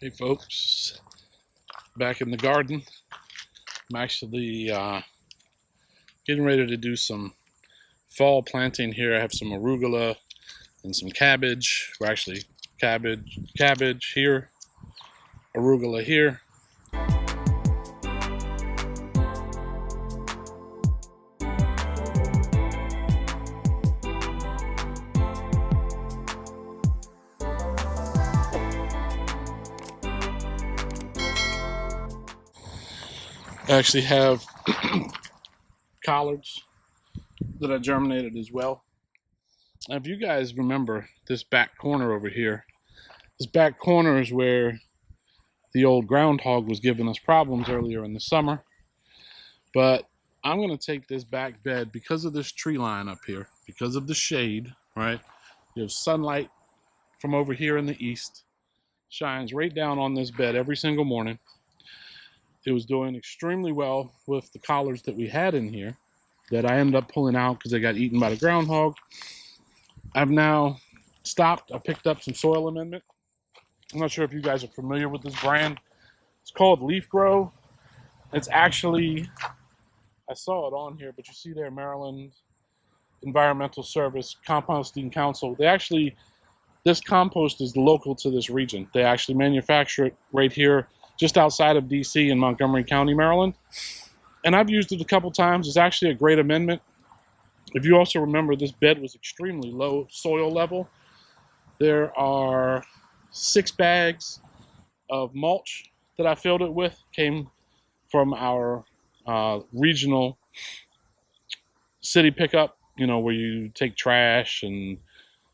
Hey folks, back in the garden. I'm actually getting ready to do some fall planting here. I have some arugula and some cabbage. We're actually cabbage here, arugula here. I actually have collards that I germinated as well. Now, if you guys remember this back corner over here, this back corner is where the old groundhog was giving us problems earlier in the summer. But I'm going to take this back bed because of this tree line up here, because of the shade, right? You have sunlight from over here in the east, shines right down on this bed every single morning. It was doing extremely well with the collards that we had in here that I ended up pulling out because they got eaten by the groundhog. I've now stopped. I picked up some soil amendment. I'm not sure if you guys are familiar with this brand. It's called Leaf Grow. It's actually, I saw it on here, but you see there, Maryland Environmental Service Composting Council. This compost is local to this region. They actually manufacture it right here, just outside of DC in Montgomery County, Maryland. And I've used it a couple times. It's actually a great amendment. If you also remember, this bed was extremely low soil level. There are 6 bags of mulch that I filled it with. Came from our regional city pickup, where you take trash and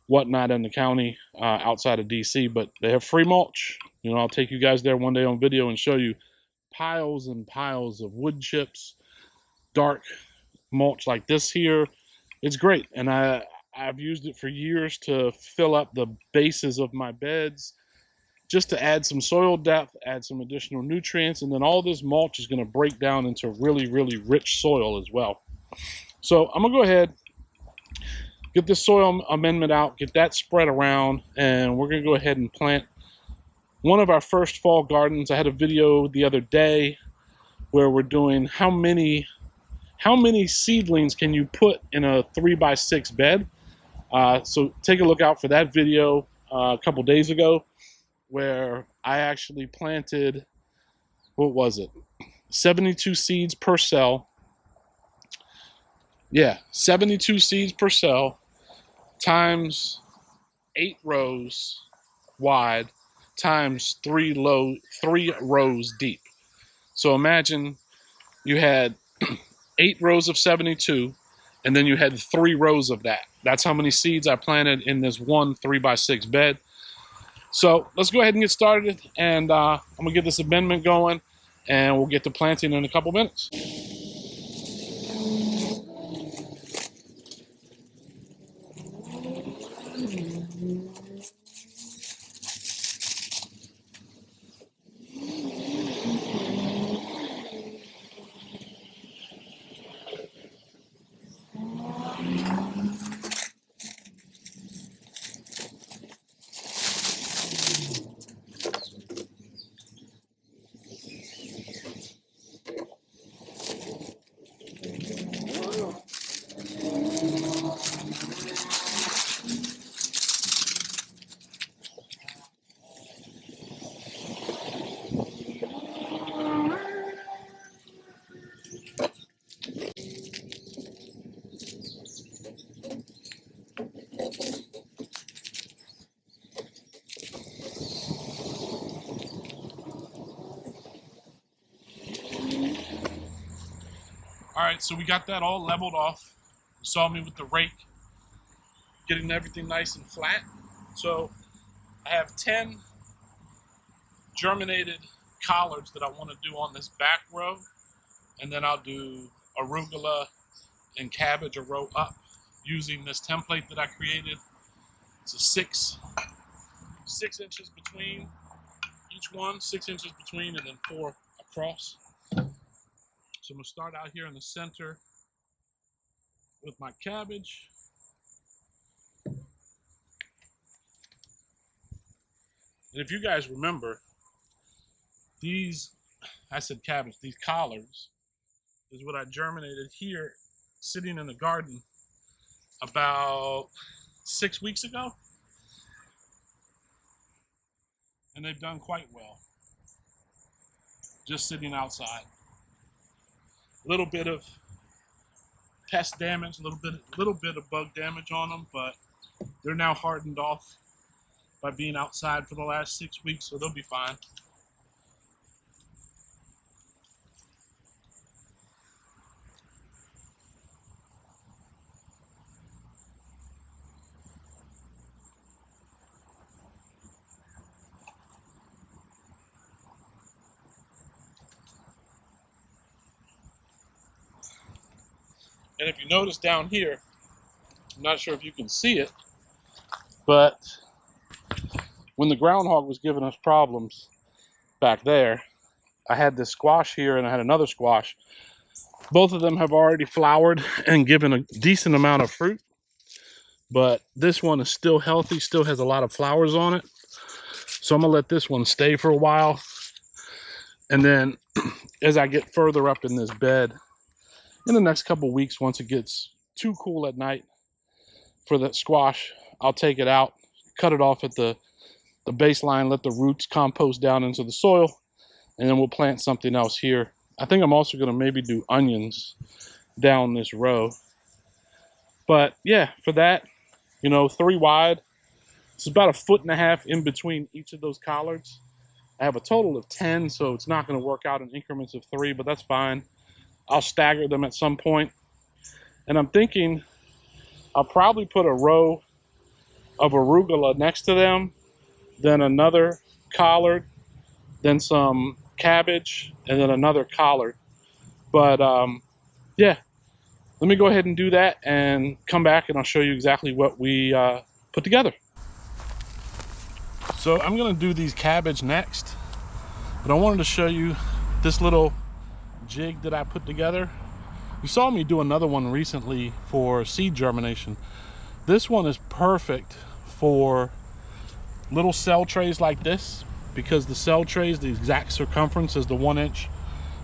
whatnot in the county outside of DC, but they have free mulch. I'll take you guys there one day on video and show you piles and piles of wood chips, dark mulch like this here. It's great, and I've used it for years to fill up the bases of my beds, just to add some soil depth, add some additional nutrients, and then all this mulch is going to break down into really, really rich soil as well. So I'm going to go ahead, get this soil amendment out, get that spread around, and we're going to go ahead and plant one of our first fall gardens. I had a video the other day where we're doing how many seedlings can you put in a 3x6 bed. So take a look out for that video a couple days ago, where I actually planted, what was it, 72 seeds per cell. Yeah, 72 seeds per cell times 8 rows wide times 3 rows deep. So imagine you had 8 rows of 72, and then you had 3 rows of that. That's how many seeds I planted in this one 3x6 bed. So let's go ahead and get started, and I'm gonna get this amendment going, and we'll get to planting in a couple minutes. All right, so we got that all leveled off. You saw me with the rake, getting everything nice and flat. So I have 10 germinated collards that I want to do on this back row, and then I'll do arugula and cabbage a row up using this template that I created. It's a 6 inches between each one, 6 inches between, and then 4 across. So I'm going to start out here in the center with my cabbage. And if you guys remember, These, I said cabbage, these collards is what I germinated here, sitting in the garden about 6 weeks ago. And they've done quite well, just sitting outside. A little bit of pest damage, a little bit of bug damage on them, but they're now hardened off by being outside for the last 6 weeks, so they'll be fine. And if you notice down here, I'm not sure if you can see it, but when the groundhog was giving us problems back there, I had this squash here and I had another squash. Both of them have already flowered and given a decent amount of fruit, but this one is still healthy, still has a lot of flowers on it. So I'm gonna let this one stay for a while. And then as I get further up in this bed, in the next couple weeks, once it gets too cool at night for that squash, I'll take it out, cut it off at the baseline, let the roots compost down into the soil, and then we'll plant something else here. I think I'm also going to maybe do onions down this row. But yeah, for that, 3 wide. It's about 1.5 feet in between each of those collards. I have a total of 10, so it's not going to work out in increments of 3, but that's fine. I'll stagger them at some point. And I'm thinking I'll probably put a row of arugula next to them, then another collard, then some cabbage, and then another collard. But yeah, let me go ahead and do that and come back and I'll show you exactly what we put together. So I'm gonna do these cabbage next, but I wanted to show you this little jig that I put together. You saw me do another one recently for seed germination. This one is perfect for little cell trays like this, because the cell tray is the exact circumference as the 1-inch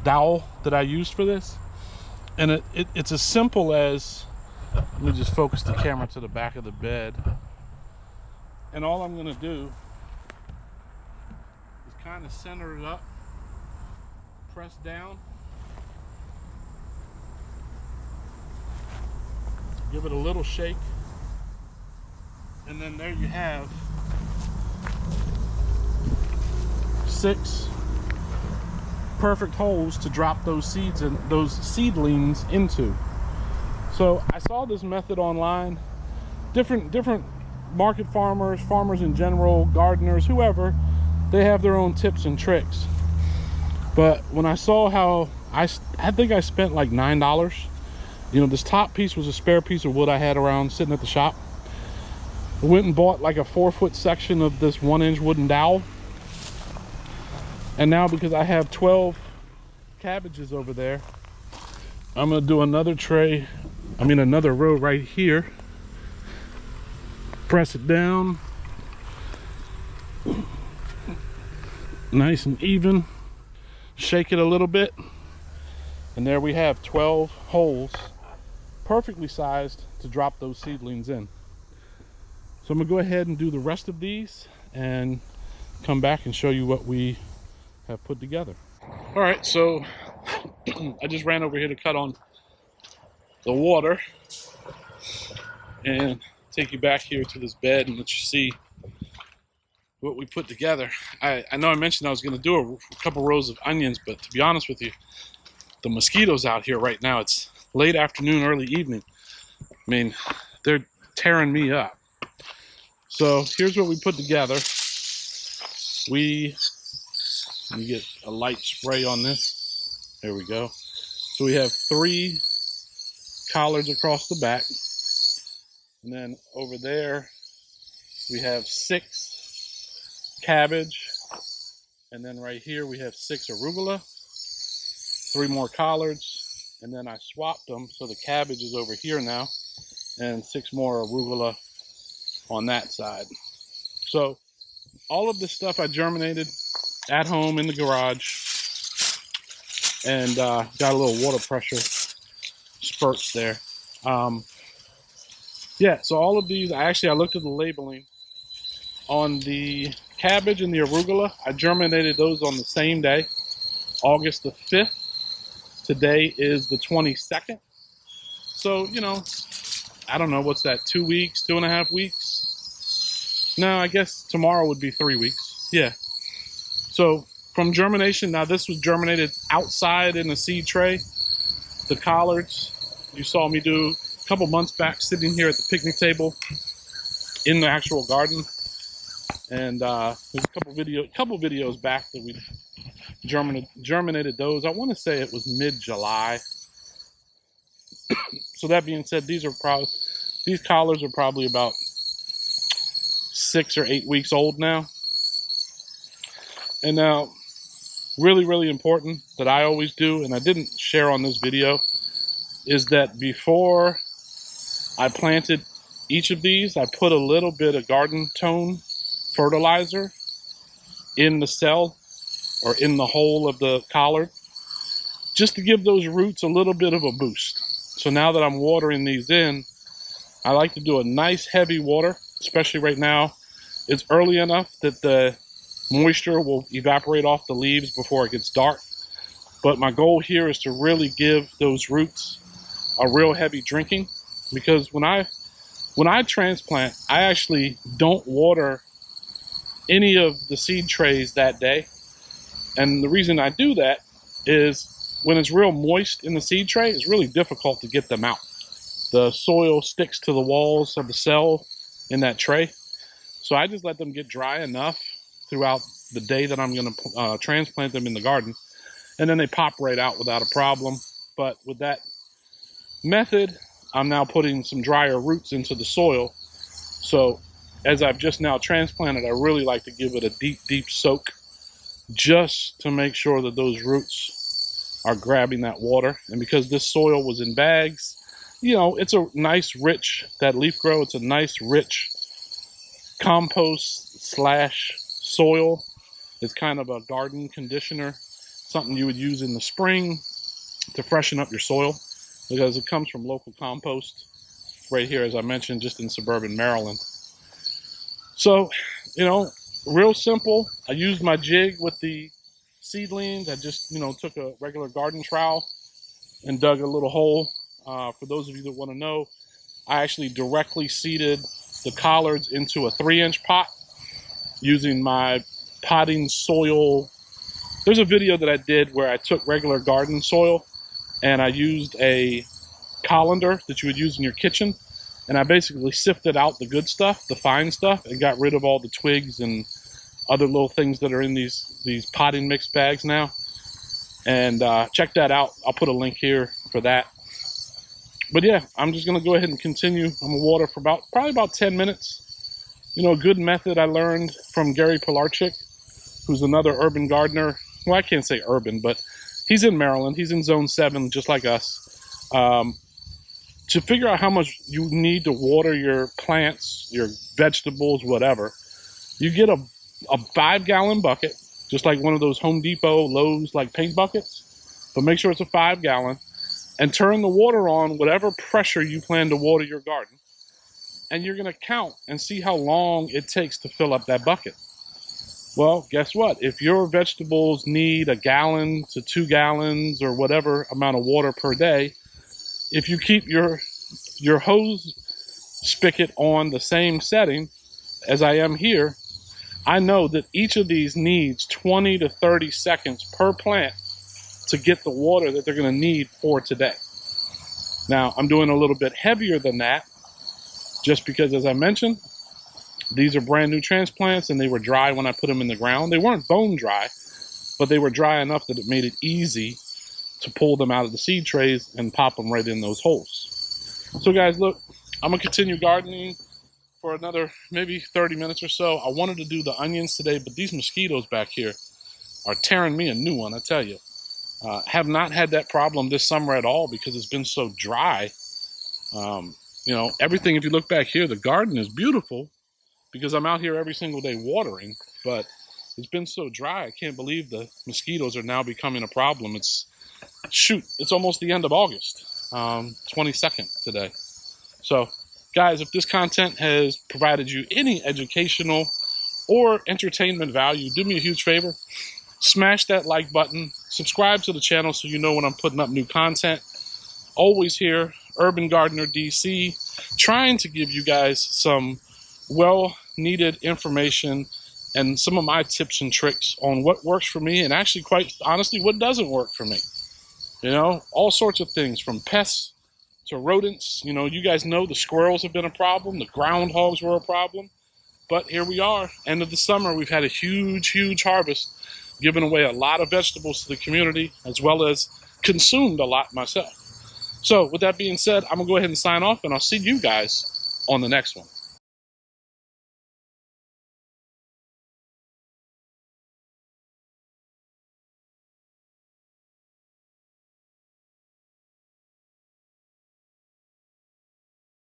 dowel that I used for this. And it's as simple as, let me just focus the camera to the back of the bed. And all I'm gonna do is kind of center it up, press down, give it a little shake, and then there you have 6 perfect holes to drop those seeds and those seedlings into. So I saw this method online. Different market farmers in general, gardeners, whoever, they have their own tips and tricks. But when I saw how I think I spent like $9. This top piece was a spare piece of wood I had around sitting at the shop. I went and bought like a 4-foot section of this 1-inch wooden dowel. And now, because I have 12 cabbages over there, I'm gonna do another row right here. Press it down. Nice and even. Shake it a little bit. And there we have 12 holes, perfectly sized to drop those seedlings in. So I'm gonna go ahead and do the rest of these and come back and show you what we have put together. All right, so I just ran over here to cut on the water and take you back here to this bed and let you see what we put together. I know I mentioned I was going to do a couple rows of onions, but to be honest with you, the mosquitoes out here right now, it's late afternoon, early evening. I mean, they're tearing me up. So here's what we put together. Let me get a light spray on this. There we go. So we have 3 collards across the back. And then over there, we have 6 cabbage. And then right here, we have 6 arugula, 3 more collards. And then I swapped them, so the cabbage is over here now, and 6 more arugula on that side. So all of this stuff I germinated at home in the garage, and got a little water pressure spurts there. Yeah, so all of these, I looked at the labeling on the cabbage and the arugula. I germinated those on the same day, August the 5th. Today is the 22nd. So, you know, I don't know, what's that, 2 weeks, 2.5 weeks? No, I guess tomorrow would be 3 weeks. Yeah. So from germination, now this was germinated outside in a seed tray. The collards, you saw me do a couple months back, sitting here at the picnic table in the actual garden. And there's a couple videos back that we germinated those. I want to say it was mid-July. So that being said, these collards are probably about 6 or 8 weeks old now. And now, really, really important that I always do, and I didn't share on this video, is that before I planted each of these, I put a little bit of garden tone fertilizer in the cell or in the hole of the collard, just to give those roots a little bit of a boost. So now that I'm watering these in, I like to do a nice heavy water, especially right now. It's early enough that the moisture will evaporate off the leaves before it gets dark. But my goal here is to really give those roots a real heavy drinking, because when I transplant, I actually don't water any of the seed trays that day. And the reason I do that is when it's real moist in the seed tray, it's really difficult to get them out. The soil sticks to the walls of the cell in that tray. So I just let them get dry enough throughout the day that I'm going to transplant them in the garden. And then they pop right out without a problem. But with that method, I'm now putting some drier roots into the soil. So as I've just now transplanted, I really like to give it a deep, deep soak, just to make sure that those roots are grabbing that water. And because this soil was in bags, you know, it's a nice rich, that leaf grow, it's a nice rich compost slash soil. It's kind of a garden conditioner, something you would use in the spring to freshen up your soil, because it comes from local compost right here, as I mentioned, just in suburban Maryland. So, you know, real simple. I used my jig with the seedlings. I just, you know, took a regular garden trowel and dug a little hole. For those of you that want to know, I actually directly seeded the collards into a 3-inch pot using my potting soil. There's a video that I did where I took regular garden soil and I used a colander that you would use in your kitchen, and I basically sifted out the good stuff, the fine stuff, and got rid of all the twigs and other little things that are in these potting mix bags now. And check that out. I'll put a link here for that. But yeah, I'm just going to go ahead and continue. I'm going to water for probably about 10 minutes. You know, a good method I learned from Gary Pilarczyk, who's another urban gardener. Well, I can't say urban, but he's in Maryland. He's in Zone 7, just like us. To figure out how much you need to water your plants, your vegetables, whatever, you get a 5-gallon bucket, just like one of those Home Depot, Lowe's, like paint buckets. But make sure it's a 5-gallon. And turn the water on whatever pressure you plan to water your garden. And you're going to count and see how long it takes to fill up that bucket. Well, guess what? If your vegetables need 1 gallon to 2 gallons or whatever amount of water per day, if you keep your hose spigot on the same setting as I am here, I know that each of these needs 20 to 30 seconds per plant to get the water that they're going to need for today. Now, I'm doing a little bit heavier than that, just because, as I mentioned, these are brand new transplants and they were dry when I put them in the ground. They weren't bone dry, but they were dry enough that it made it easy to pull them out of the seed trays and pop them right in those holes. So guys, look, I'm going to continue gardening for another maybe 30 minutes or so. I wanted to do the onions today, but these mosquitoes back here are tearing me a new one, I tell you. Have not had that problem this summer at all because it's been so dry. You know, everything, if you look back here, the garden is beautiful because I'm out here every single day watering, but It's been so dry, I can't believe the mosquitoes are now becoming a problem. It's almost the end of August, 22nd today. So, guys, if this content has provided you any educational or entertainment value, do me a huge favor. Smash that like button. Subscribe to the channel so you know when I'm putting up new content. Always here, Urban Gardener DC, trying to give you guys some well-needed information and some of my tips and tricks on what works for me and actually, quite honestly, what doesn't work for me. You know, all sorts of things from pests to rodents. You know, you guys know the squirrels have been a problem. The groundhogs were a problem. But here we are, end of the summer. We've had a huge harvest, giving away a lot of vegetables to the community, as well as consumed a lot myself. So with that being said, I'm going to go ahead and sign off, and I'll see you guys on the next one.